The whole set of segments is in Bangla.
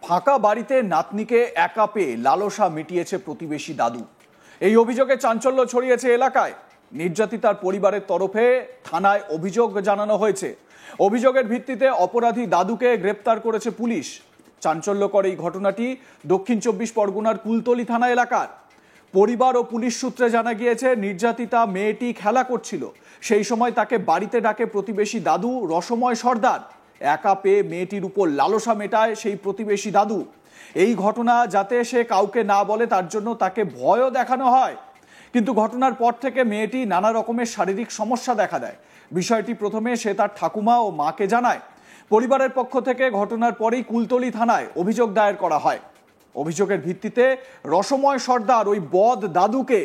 ফাঁকা বাড়িতে নাতনিকে একা পেয়ে লালসা মিটিয়েছে প্রতিবেশী দাদু। এই অভিযোগে চাঞ্চল্য ছড়িয়েছে এলাকায়। নির্যাতিতার পরিবারের তরফে থানায় অভিযোগ জানানো হয়েছে। অভিযোগের ভিত্তিতে অপরাধী দাদুকে গ্রেপ্তার করেছে পুলিশ। চাঞ্চল্যকর এই ঘটনাটি দক্ষিণ ২৪ পরগনার কুলতলি থানা এলাকার। পরিবার ও পুলিশ সূত্রে জানা গিয়েছে, নির্যাতিতা মেয়েটি খেলা করছিল, সেই সময় তাকে বাড়িতে ডাকে প্রতিবেশী দাদু রসময় সর্দার। একা পেয়ে মেয়েটির উপর লালসা মেটায় সেই প্রতিবেশী দাদু। এই ঘটনা যাতে সে কাউকে না বলে তার জন্য তাকে ভয়ও দেখানো হয়। কিন্তু ঘটনার পর থেকে মেয়েটি নানা রকমের শারীরিক সমস্যা দেখা দেয়। বিষয়টি প্রথমে সে তার ঠাকুমা ও মাকে জানায়। পরিবারের পক্ষ থেকে ঘটনার পরেই কুলতলি থানায় অভিযোগ দায়ের করা হয়। অভিযোগের ভিত্তিতে রসময় সর্দার ওই বদ দাদুকে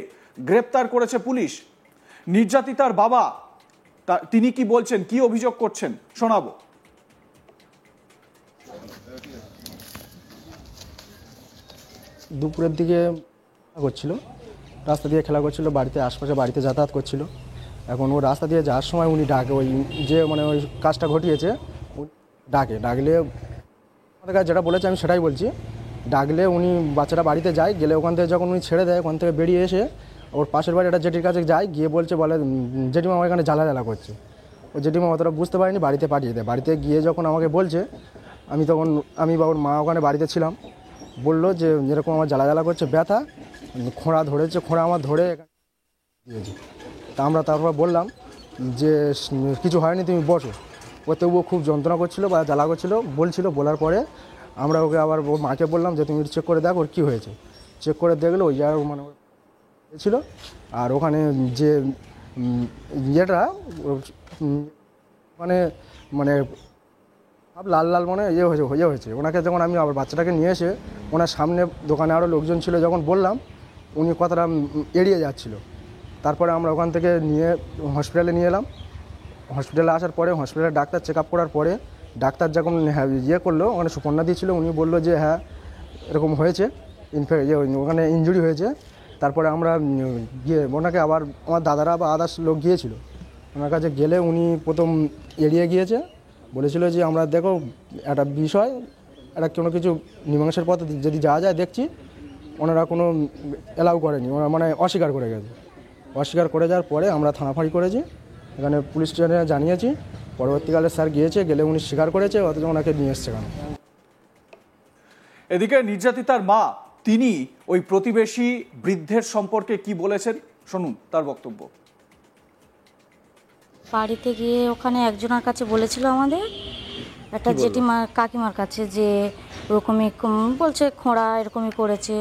গ্রেপ্তার করেছে পুলিশ। নির্যাতিতার বাবা তিনি কি বলছেন, কি অভিযোগ করছেন শোনাবো। দুপুরের দিকে করছিল, রাস্তা দিয়ে খেলা করছিল, বাড়িতে আশপাশে বাড়িতে যাতায়াত করছিল। এখন ও রাস্তা দিয়ে যাওয়ার সময় উনি ডাকে, ওই যে ওই কাজটা ঘটিয়েছে ডাকলে আমাদের কাছে যেটা বলেছে আমি সেটাই বলছি। ডাকলে উনি বাচ্চাটা বাড়িতে যায়, গেলে ওখান থেকে যখন উনি ছেড়ে দেয়, ওখান থেকে বেরিয়ে এসে ওর পাশের বাড়ি একটা জেঠির কাছে যায়, গিয়ে বলে জেঠিমা আমার এখানে জ্বালা করছে। ও জেঠিমা অতটা বুঝতে পারিনি, বাড়িতে পাঠিয়ে দেয়। বাড়িতে গিয়ে যখন আমাকে বলছে, আমি বা ওর মা ওখানে বাড়িতে ছিলাম, বললো যে এরকম আমার জ্বালা করছে, ব্যথা, খোঁড়া ধরেছে, খোঁড়া আমার ধরে দিয়েছে। তা আমরা তারপর বললাম যে কিছু হয়নি, তুমি বসো। ও তবুও খুব যন্ত্রণা করছিল বা জ্বালা করছিল বলছিল। বলার পরে আমরা ওকে আবার ওর মাকে বললাম যে তুমি চেক করে দেখো ওর কী হয়েছে। চেক করে দেখলো ওই আর মানে ছিল। আর ওখানে যে ইয়েটা মানে মানে সব লাল মানে হয়েছে ওনাকে। যখন আমি আবার বাচ্চাটাকে নিয়ে এসে ওনার সামনে দোকানে আরও লোকজন ছিল, যখন বললাম উনি কথাটা এড়িয়ে যাচ্ছিল। তারপরে আমরা ওখান থেকে নিয়ে হসপিটালে নিয়ে এলাম। হসপিটালে আসার পরে হসপিটালে ডাক্তার চেক আপ করার পরে ডাক্তার যখন করলো, ওখানে সুপর্ণা দিয়েছিল, উনি বললো যে হ্যাঁ এরকম হয়েছে, ওখানে ইনজুরি হয়েছে। তারপরে আমরা গিয়ে ওনাকে আবার আমার দাদারা বা আদার্স লোক গিয়েছিল, ওনার কাছে গেলে উনি প্রথম এড়িয়ে গিয়েছে। বলেছিল যে আমরা দেখো একটা বিষয়, একটা কোনো কিছু মীমাংসার পথে যদি যাওয়া যায় দেখছি। ওনারা কোনো অ্যালাউ করেনি, ওনারা মানে অস্বীকার করে গেছে। অস্বীকার করে যাওয়ার পরে আমরা থানাফাঁড়ি করেছি, এখানে পুলিশ স্টেশনে জানিয়েছি। পরবর্তীকালে স্যার গিয়েলে উনি স্বীকার করেছে, অথচ ওনাকে নিয়ে এসছে কেন। এদিকে নির্যাতিতার মা তিনি ওই প্রতিবেশী বৃদ্ধের সম্পর্কে কি বলেছেন শুনুন তার বক্তব্য। বাড়িতে গিয়ে ওখানে একজনের কাছে বলেছিল, আমাদের একটা জেঠিমার কাকিমার কাছে, যে ওরকমই বলছে খোঁড়া এরকমই করেছে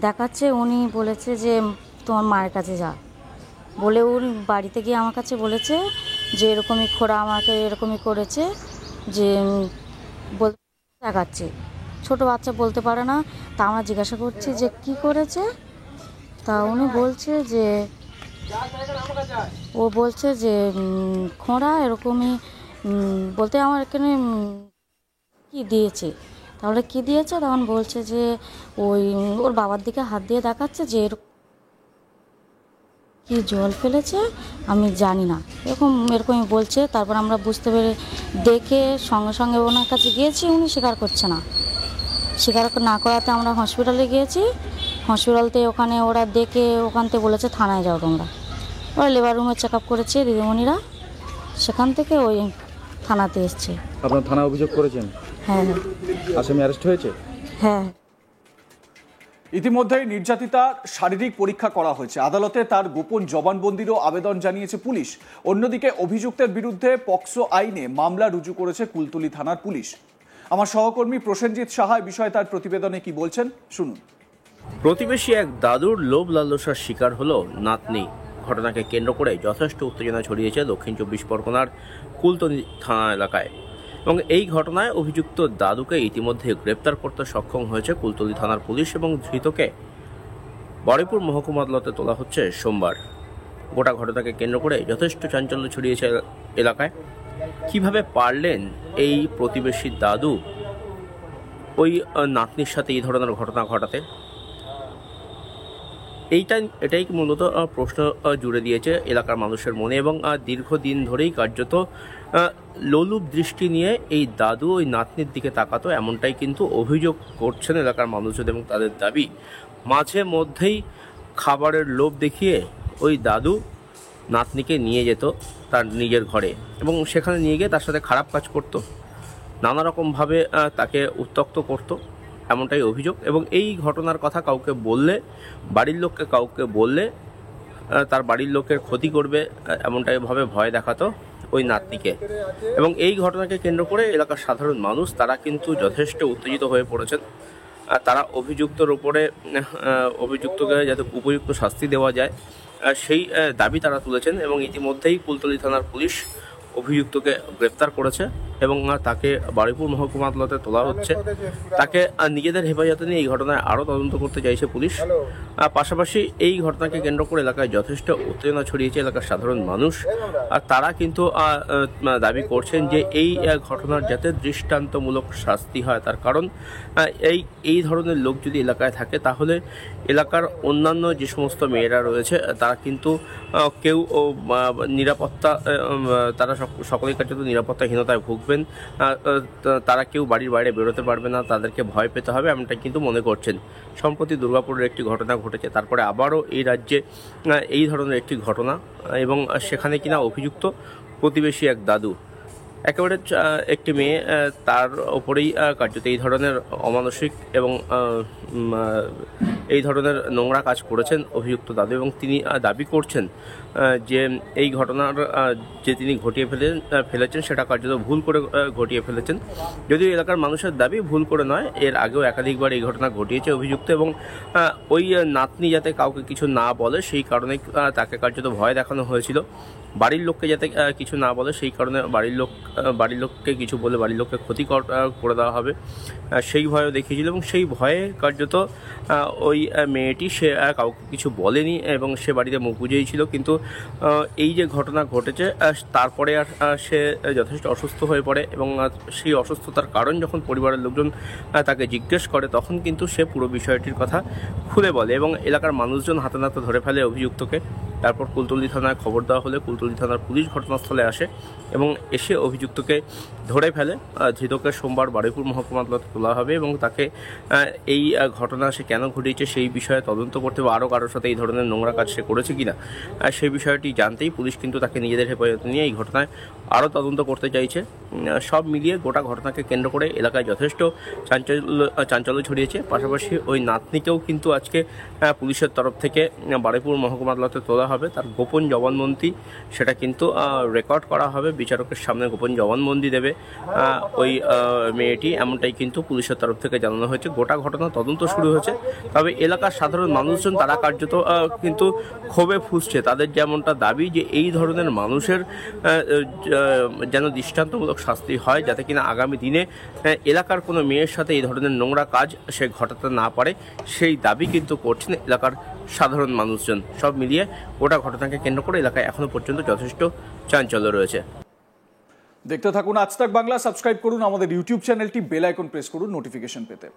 দেখাচ্ছে। উনি বলেছে যে তোমার মায়ের কাছে যা বলে, উনি বাড়িতে গিয়ে আমার কাছে বলেছে যে এরকমই খোঁড়া আমাকে এরকমই করেছে, যে দেখাচ্ছে। ছোটো বাচ্চা বলতে পারে না। তা আমরা জিজ্ঞাসা করছি যে কি করেছে। তা উনি বলছে যে খোঁড়া এরকমই বলতে আমার এখানে কি দিয়েছে। তাহলে কি দিয়েছে, তখন বলছে যে ওর বাবার দিকে হাত দিয়ে দেখাচ্ছে যে কি জল ফেলেছে আমি জানি না, এরকমই বলছে। তারপর আমরা বুঝতে পেরে দেখে সঙ্গে সঙ্গে ওনার কাছে গিয়েছি, উনি স্বীকার করছে না। স্বীকার না করাতে আমরা হসপিটালে গিয়েছি। হসপিটালতে ওখানে ওরা দেখে ওখান থেকে বলেছে থানায় যাও তোমরা। ওরা লেবার রুমে চেক আপ করেছে দিদিমণিরা, সেখান থেকে ওই থানাতে এসছে। আপনার থানা অভিযোগ করেছেন? হ্যাঁ। আসামি অ্যারেস্ট হয়েছে? হ্যাঁ। ইতিমধ্যেই নির্যাতিতার শারীরিক পরীক্ষা করা হয়েছে। আদালতে তার গোপন জবানবন্দিরও আবেদন জানিয়েছে পুলিশ। অন্যদিকে অভিযুক্তের বিরুদ্ধে পক্সো আইনে মামলা রুজু করেছে কুলতলি থানার পুলিশ। আমার সহকর্মী প্রসেনজিৎ সাহা বিষয়ে তার প্রতিবেদনে কি বলছেন শুনুন। প্রতিবেশী এক দাদুর লোভ লালসার শিকার হলো নাতনি। ঘটনাকে কেন্দ্র করে যথেষ্ট উত্তেজনা ছড়িয়েছে দক্ষিণ ২৪ পরগনার কুলতলি থানা এলাকায়। এবং এই ঘটনায় অভিযুক্ত দাদুকে ইতিমধ্যে গ্রেপ্তার করতে সক্ষম হয়েছে কুলতলি থানার পুলিশ, এবং ধৃতকে বারুইপুর মহকুমা আদালতে তোলা হচ্ছে সোমবার। গোটা ঘটনাকে কেন্দ্র করে যথেষ্ট চাঞ্চল্য ছড়িয়েছে এলাকায়। কিভাবে পারলেন এই প্রতিবেশী দাদু ওই নাতনির সাথে এই ধরনের ঘটনা ঘটাতে? এটাই মূলত প্রশ্ন জুড়ে দিয়েছে এলাকার মানুষের মনে এবং দীর্ঘদিন ধরেই কার্যত লোলুপ দৃষ্টি নিয়ে এই দাদু ওই নাতনির দিকে তাকাতো, এমনটাই কিন্তু অভিযোগ করছেন এলাকার মানুষজন এবং তাদের দাবি মাঝে মধ্যেই খাবারের লোভ দেখিয়ে ওই দাদু নাতনিকে নিয়ে যেত তার নিজের ঘরে এবং সেখানে নিয়ে গিয়ে তার সাথে খারাপ কাজ করত, নানা রকমভাবে তাকে উত্ত্যক্ত করত, এমনটাই অভিযোগ। এবং এই ঘটনার কথা কাউকে বললে, বাড়ির লোককে কাউকে বললে তার বাড়ির লোকের ক্ষতি করবে, এমনটাই ভাবে ভয় দেখাতো ওই নাতনিকে। এবং এই ঘটনাকে কেন্দ্র করে এলাকার সাধারণ মানুষ তারা কিন্তু যথেষ্ট উত্তেজিত হয়ে পড়েছেন। তারা অভিযুক্তকে যাতে উপযুক্ত শাস্তি দেওয়া যায় সেই দাবি তারা তুলেছেন এবং ইতিমধ্যেই কুলতলি থানার পুলিশ অভিযুক্তকে গ্রেপ্তার করেছে এবং তাকে বারুইপুর মহকুমা আদালতে তোলা হচ্ছে। তাকে নিজেদের হেফাজতে নিয়ে এই ঘটনায় আরও তদন্ত করতে চাইছে পুলিশ। পাশাপাশি এই ঘটনাকে কেন্দ্র করে এলাকায় যথেষ্ট উত্তেজনা ছড়িয়েছে এলাকার সাধারণ মানুষ, আর তারা কিন্তু দাবি করছেন যে এই ঘটনার যাতে দৃষ্টান্তমূলক শাস্তি হয়। তার কারণ এই ধরনের লোক যদি এলাকায় থাকে তাহলে এলাকার অন্যান্য যে সমস্ত মেয়েরা রয়েছে তারা কিন্তু কেউ নিরাপত্তা, তারা সকলের কাছে তো নিরাপত্তাহীনতায় ভুগবেন, তারা কেউ বাড়ির বাইরে বেরোতে পারবে না, তাদেরকে ভয় পেতে হবে, এমনটা কিন্তু মনে করছেন। সম্প্রতি দুর্গাপুরের একটি ঘটনা ঘটেছে, তারপরে আবারও এই রাজ্যে এই ধরনের একটি ঘটনা এবং সেখানে কিনা অভিযুক্ত প্রতিবেশী এক দাদু, একেবারে একটি মেয়ে, তার ওপরেই কার্যত এই ধরনের অমানসিক এবং এই ধরনের নোংরা কাজ করেছেন অভিযুক্ত দাদু। এবং তিনি দাবি করছেন যে এই ঘটনার যে তিনি ঘটিয়ে ফেলেছেন সেটা কার্যত ভুল করে ঘটিয়ে ফেলেছেন। যদিও এলাকার মানুষের দাবি ভুল করে নয়, এর আগেও একাধিকবার এই ঘটনা ঘটিয়েছে অভিযুক্ত এবং ওই নাতনি যাতে কাউকে কিছু না বলে সেই কারণে তাকে কার্যত ভয় দেখানো হয়েছিল। বাড়ির লোককে যাতে কিছু না বলে সেই কারণে বাড়ির লোককে কিছু বলে বাড়ির লোককে ক্ষতি করে দেওয়া হবে সেই ভয়ও দেখিয়েছিল এবং সেই ভয়ে কার্যত ওই মেয়েটি সে কাউকে কিছু বলেনি এবং সে বাড়িতে মুখ বুঝেই ছিল। কিন্তু এই যে ঘটনা ঘটেছে তারপরে আর সে যথেষ্ট অসুস্থ হয়ে পড়ে এবং সেই অসুস্থতার কারণ যখন পরিবারের লোকজন তাকে জিজ্ঞেস করে তখন কিন্তু সে পুরো বিষয়টির কথা খুলে বলে এবং এলাকার মানুষজন হাতে নাতে ধরে ফেলে অভিযুক্তকে। তারপর কুলতলি থানায় খবর দেওয়া হলে কুলতলি থানার পুলিশ ঘটনাস্থলে আসে এবং এসে অভিযুক্তকে ধরে ফেলে। ধৃতকে সোমবার বারুইপুর মহকুমা আদালতে তোলা হবে এবং তাকে এই ঘটনা সে কেন ঘটিয়েছে সেই বিষয়ে তদন্ত করতে বা আরও কারোর সাথে এই ধরনের নোংরা কাজ সে করেছে কিনা সেই বিষয়টি জানতেই পুলিশ কিন্তু তাকে নিজেদের হেফাজতে নিয়ে এই ঘটনায় আরও তদন্ত করতে চাইছে। সব মিলিয়ে গোটা ঘটনাকে কেন্দ্র করে এলাকায় যথেষ্ট চাঞ্চল্য ছড়িয়েছে। পাশাপাশি ওই নাতনিকেও কিন্তু আজকে পুলিশের তরফ থেকে বারুইপুর মহকুমা আদালতে তোলা হবে। তার গোপন জবানবন্দি সেটা কিন্তু রেকর্ড করা হবে, বিচারকের সামনে গোপন জবানবন্দি দেবে ওই মেয়েটি, এমনটাই কিন্তু পুলিশের তরফ থেকে জানানো হয়েছে। গোটা ঘটনা তদন্ত শুরু হয়েছে, তবে এলাকার সাধারণ মানুষজন তারা কার্যত কিন্তু ক্ষোভে ফুঁসছে। তাদের যেমনটা দাবি যে এই ধরনের মানুষের যেন দৃষ্টান্তমূলক শাস্তি হয়, যাতে কিনা আগামী দিনে এলাকার কোনো মেয়ের সাথে এই ধরনের নোংরা কাজ সে ঘটাতে না পারে, সেই দাবি কিন্তু করছেন এলাকার সাধারণ মানুষজন। সব মিলিয়ে গোটা ঘটনাকে কেন্দ্র করে এলাকায় এখনো পর্যন্ত যথেষ্ট চাঞ্চল্য রয়েছে। দেখতে থাকুন আজ তাক বাংলা, সাবস্ক্রাইব করুন আমাদের ইউটিউব চ্যানেলটি, বেল আইকন প্রেস করুন নোটিফিকেশন পেতে।